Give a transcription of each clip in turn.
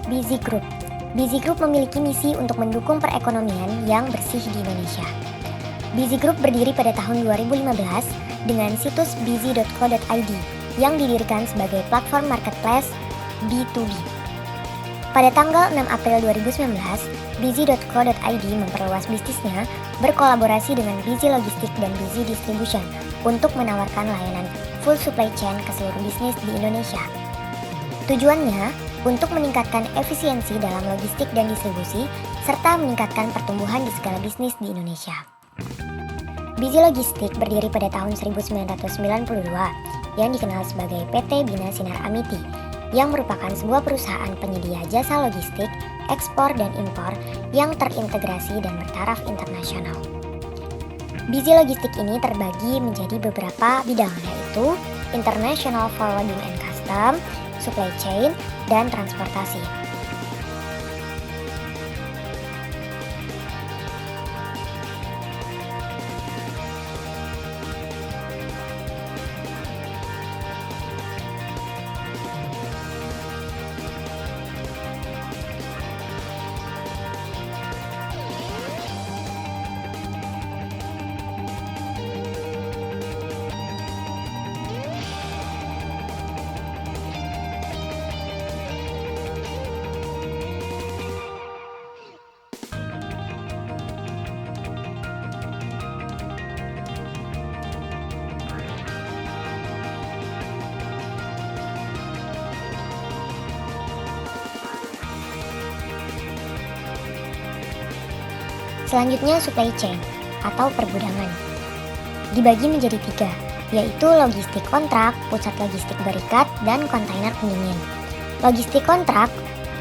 Busy Group. Busy Group memiliki misi untuk mendukung perekonomian yang bersih di Indonesia. Busy Group berdiri pada tahun 2015 dengan situs busy.co.id yang didirikan sebagai platform marketplace B2B. Pada tanggal 6 April 2019, busy.co.id memperluas bisnisnya berkolaborasi dengan Busy Logistik dan Busy Distribution untuk menawarkan layanan full supply chain ke seluruh bisnis di Indonesia. Tujuannya untuk meningkatkan efisiensi dalam logistik dan distribusi, serta meningkatkan pertumbuhan di segala bisnis di Indonesia. Busy Logistik berdiri pada tahun 1992 yang dikenal sebagai PT Bina Sinar Amiti, yang merupakan sebuah perusahaan penyedia jasa logistik, ekspor dan impor yang terintegrasi dan bertaraf internasional. Busy Logistik ini terbagi menjadi beberapa bidang, yaitu International Forwarding and Custom, Supply Chain, dan Transportasi. Selanjutnya supply chain atau pergudangan. Dibagi menjadi 3, yaitu logistik kontrak, pusat logistik berikat, dan kontainer pendingin. Logistik kontrak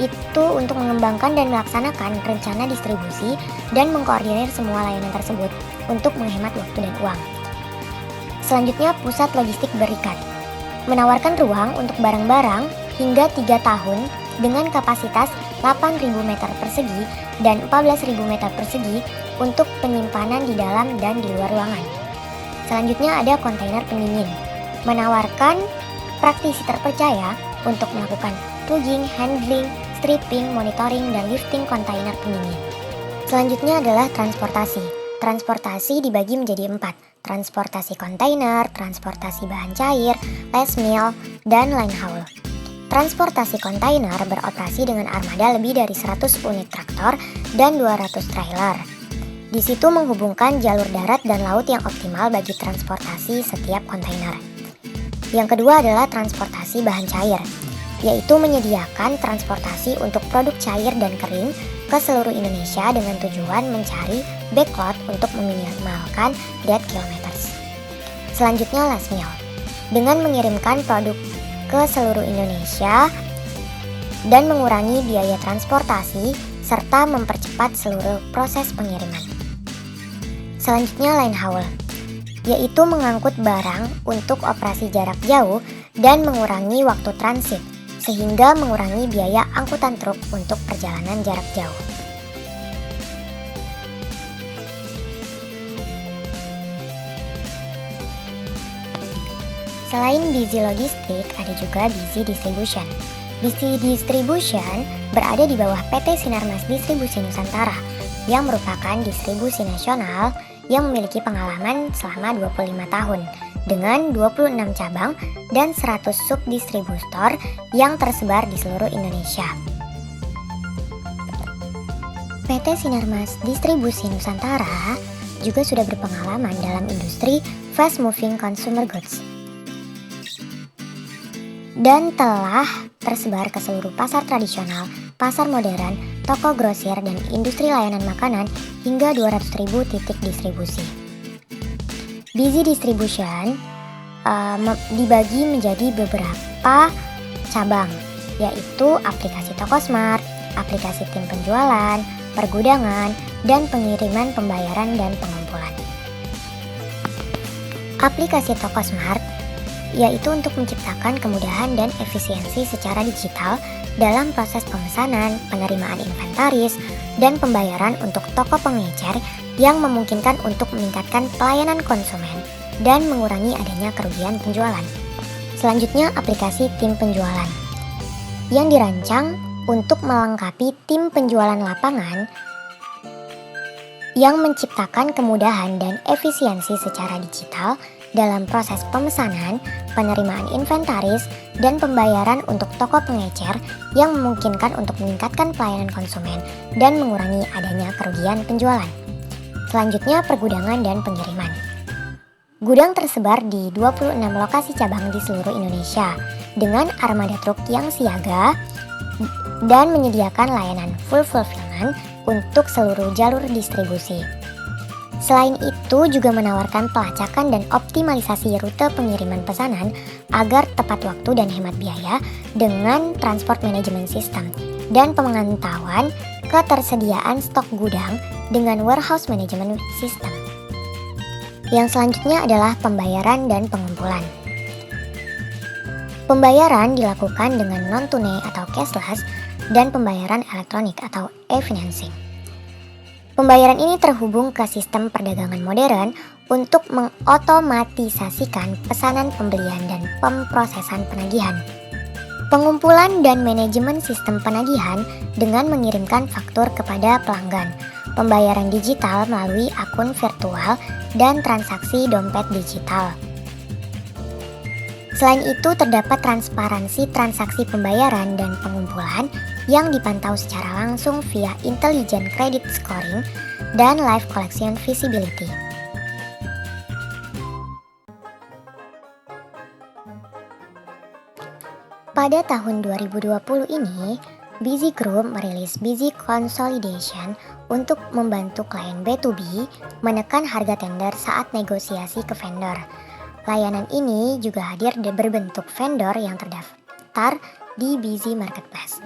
itu untuk mengembangkan dan melaksanakan rencana distribusi dan mengkoordinir semua layanan tersebut untuk menghemat waktu dan uang. Selanjutnya pusat logistik berikat, menawarkan ruang untuk barang-barang hingga 3 tahun dengan kapasitas 8.000 meter persegi dan 14.000 meter persegi untuk penyimpanan di dalam dan di luar ruangan. Selanjutnya ada kontainer pendingin, menawarkan praktisi terpercaya untuk melakukan plugging, handling, stripping, monitoring, dan lifting kontainer pendingin. Selanjutnya adalah transportasi. Transportasi dibagi menjadi 4, transportasi kontainer, transportasi bahan cair, last mile, dan line haul. Transportasi kontainer beroperasi dengan armada lebih dari 100 unit traktor dan 200 trailer. Di situ menghubungkan jalur darat dan laut yang optimal bagi transportasi setiap kontainer. Yang kedua adalah transportasi bahan cair, yaitu menyediakan transportasi untuk produk cair dan kering ke seluruh Indonesia dengan tujuan mencari backlot untuk meminimalkan dead kilometers. Selanjutnya last mile, dengan mengirimkan produk ke seluruh Indonesia dan mengurangi biaya transportasi serta mempercepat seluruh proses pengiriman. Selanjutnya line haul, yaitu mengangkut barang untuk operasi jarak jauh dan mengurangi waktu transit sehingga mengurangi biaya angkutan truk untuk perjalanan jarak jauh. Selain Busy Logistik, ada juga Busy Distribution. Busy Distribution berada di bawah PT Sinarmas Distribusi Nusantara yang merupakan distribusi nasional yang memiliki pengalaman selama 25 tahun dengan 26 cabang dan 100 subdistributor yang tersebar di seluruh Indonesia. PT Sinarmas Distribusi Nusantara juga sudah berpengalaman dalam industri fast moving consumer goods dan telah tersebar ke seluruh pasar tradisional, pasar modern, toko grosir, dan industri layanan makanan hingga 200.000 titik distribusi. Busy Distribution dibagi menjadi beberapa cabang, yaitu aplikasi toko smart, aplikasi tim penjualan, pergudangan, dan pengiriman pembayaran dan pengumpulan. Aplikasi toko smart yaitu untuk menciptakan kemudahan dan efisiensi secara digital dalam proses pemesanan, penerimaan inventaris, dan pembayaran untuk toko pengecer yang memungkinkan untuk meningkatkan pelayanan konsumen dan mengurangi adanya kerugian penjualan. Selanjutnya, aplikasi tim penjualan yang dirancang untuk melengkapi tim penjualan lapangan yang menciptakan kemudahan dan efisiensi secara digital dalam proses pemesanan, penerimaan inventaris, dan pembayaran untuk toko pengecer yang memungkinkan untuk meningkatkan pelayanan konsumen dan mengurangi adanya kerugian penjualan. Selanjutnya, pergudangan dan pengiriman. Gudang tersebar di 26 lokasi cabang di seluruh Indonesia dengan armada truk yang siaga dan menyediakan layanan full fulfillment untuk seluruh jalur distribusi. Selain itu juga menawarkan pelacakan dan optimalisasi rute pengiriman pesanan agar tepat waktu dan hemat biaya dengan transport management system dan pemantauan ketersediaan stok gudang dengan warehouse management system. Yang selanjutnya adalah pembayaran dan pengumpulan. Pembayaran dilakukan dengan non-tunai atau cashless dan pembayaran elektronik atau e-financing. Pembayaran ini terhubung ke sistem perdagangan modern untuk mengotomatisasikan pesanan pembelian dan pemrosesan penagihan. Pengumpulan dan manajemen sistem penagihan dengan mengirimkan faktur kepada pelanggan. Pembayaran digital melalui akun virtual dan transaksi dompet digital. Selain itu, terdapat transparansi transaksi pembayaran dan pengumpulan yang dipantau secara langsung via Intelligent Credit Scoring dan Live Collection Visibility. Pada tahun 2020 ini, Busy Group merilis Busy Consolidation untuk membantu klien B2B menekan harga tender saat negosiasi ke vendor. Layanan ini juga hadir berbentuk vendor yang terdaftar di Busy Marketplace.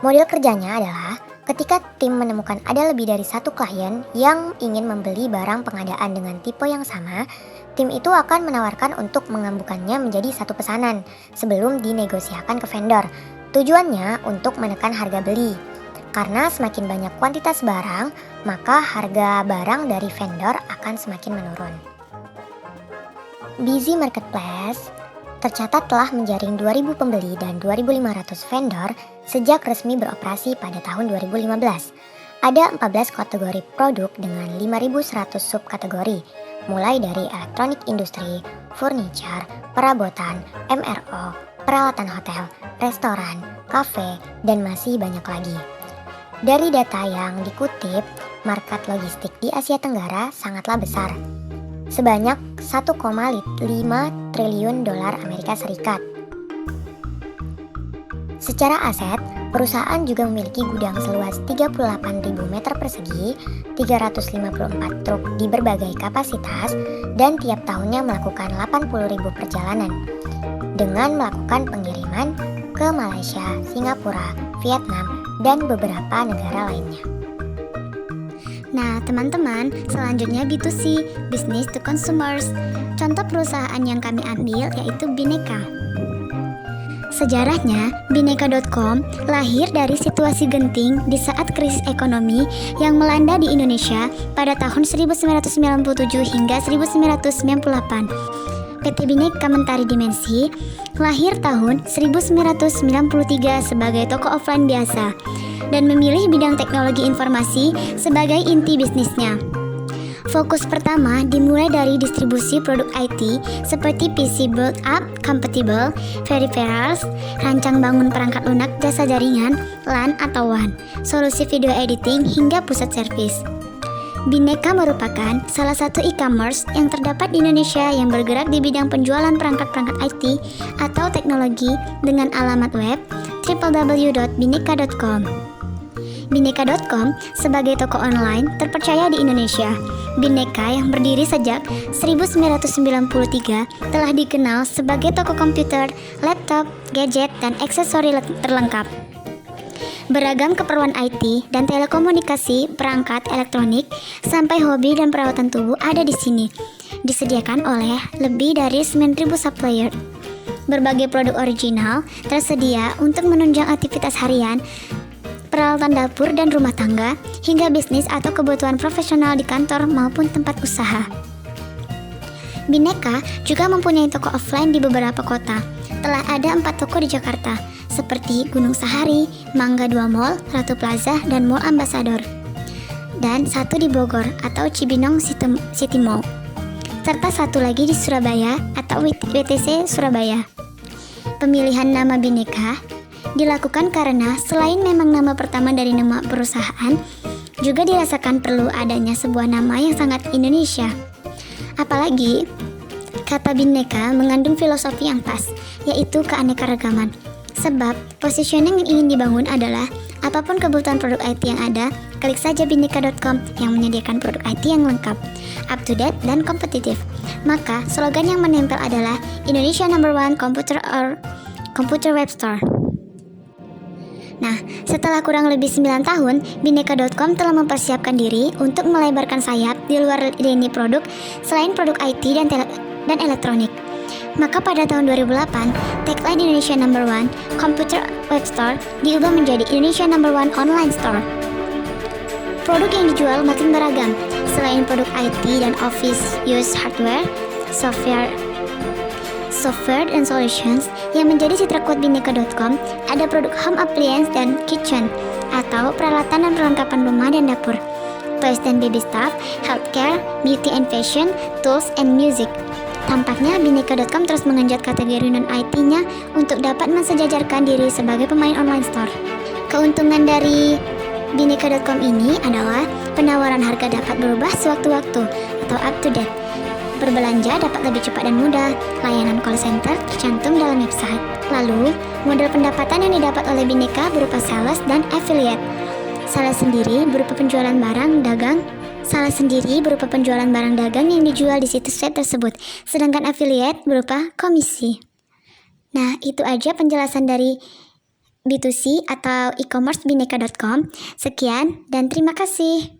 Model kerjanya adalah ketika tim menemukan ada lebih dari satu klien yang ingin membeli barang pengadaan dengan tipe yang sama, tim itu akan menawarkan untuk menggabungkannya menjadi satu pesanan sebelum dinegosiasikan ke vendor. Tujuannya untuk menekan harga beli. Karena semakin banyak kuantitas barang, maka harga barang dari vendor akan semakin menurun. Busy Marketplace tercatat telah menjaring 2.000 pembeli dan 2.500 vendor sejak resmi beroperasi pada tahun 2015. Ada 14 kategori produk dengan 5.100 subkategori, mulai dari elektronik industri, furniture, perabotan, MRO, peralatan hotel, restoran, kafe, dan masih banyak lagi. Dari data yang dikutip, market logistik di Asia Tenggara sangatlah besar, sebanyak 1,5 triliun dolar Amerika Serikat. Secara aset, perusahaan juga memiliki gudang seluas 38.000 meter persegi, 354 truk di berbagai kapasitas, dan tiap tahunnya melakukan 80.000 perjalanan dengan melakukan pengiriman ke Malaysia, Singapura, Vietnam, dan beberapa negara lainnya. Nah, teman-teman, selanjutnya B2C, Business to Consumers. Contoh perusahaan yang kami ambil yaitu Bhinneka. Sejarahnya, Bhinneka.com lahir dari situasi genting di saat krisis ekonomi yang melanda di Indonesia pada tahun 1997 hingga 1998. PT Bhinneka Mentari Dimensi lahir tahun 1993 sebagai toko offline biasa dan memilih bidang teknologi informasi sebagai inti bisnisnya. Fokus pertama dimulai dari distribusi produk IT seperti PC build-up compatible, peripherals, rancang bangun perangkat lunak jasa jaringan, LAN atau WAN, solusi video editing hingga pusat servis. Bhinneka merupakan salah satu e-commerce yang terdapat di Indonesia yang bergerak di bidang penjualan perangkat-perangkat IT atau teknologi dengan alamat web www.bhinneka.com. Bhinneka.com sebagai toko online terpercaya di Indonesia. Bhinneka yang berdiri sejak 1993 telah dikenal sebagai toko komputer, laptop, gadget, dan aksesori terlengkap. Beragam keperluan IT dan telekomunikasi, perangkat elektronik, sampai hobi dan perawatan tubuh ada di sini. Disediakan oleh lebih dari 9.000 supplier. Berbagai produk original tersedia untuk menunjang aktivitas harian, peralatan dapur dan rumah tangga, hingga bisnis atau kebutuhan profesional di kantor maupun tempat usaha. Bineka juga mempunyai toko offline di beberapa kota. Telah ada 4 toko di Jakarta, seperti Gunung Sahari, Mangga 2 Mall, Ratu Plaza, dan Mall Ambassador. Dan 1 di Bogor atau Cibinong City Mall. Serta 1 lagi di Surabaya atau WTC Surabaya. Pemilihan nama Bineka dilakukan karena selain memang nama pertama dari nama perusahaan, juga dirasakan perlu adanya sebuah nama yang sangat Indonesia. Apalagi kata Bineka mengandung filosofi yang pas, yaitu keanekaragaman. Sebab positioning yang ingin dibangun adalah apapun kebutuhan produk IT yang ada, klik saja bineka.com yang menyediakan produk IT yang lengkap, up to date, dan kompetitif. Maka slogan yang menempel adalah Indonesia #1 Computer Web Store. Nah, setelah kurang lebih 9 tahun, bineka.com telah mempersiapkan diri untuk melebarkan sayap di luar lini produk selain produk IT dan elektronik. Maka pada tahun 2008, tagline Indonesia #1 Computer Web Store diubah menjadi Indonesia #1 Online Store. Produk yang dijual makin beragam, selain produk IT dan office use hardware, software dan solutions. Yang menjadi citra kuat bineka.com ada produk home appliance dan kitchen atau peralatan dan perlengkapan rumah dan dapur, toys dan baby stuff, healthcare, beauty and fashion, tools and music. Tampaknya bineka.com terus mengenjot kategori non-IT-nya untuk dapat mensejajarkan diri sebagai pemain online store. Keuntungan dari bineka.com ini adalah penawaran harga dapat berubah sewaktu-waktu atau up to date. Berbelanja dapat lebih cepat dan mudah, layanan call center tercantum dalam website. Lalu, model pendapatan yang didapat oleh Bineka berupa sales dan affiliate. Sales sendiri berupa penjualan barang dagang yang dijual di situs web tersebut, sedangkan affiliate berupa komisi. Nah, itu aja penjelasan dari B2C atau e-commerce bineka.com. Sekian dan terima kasih.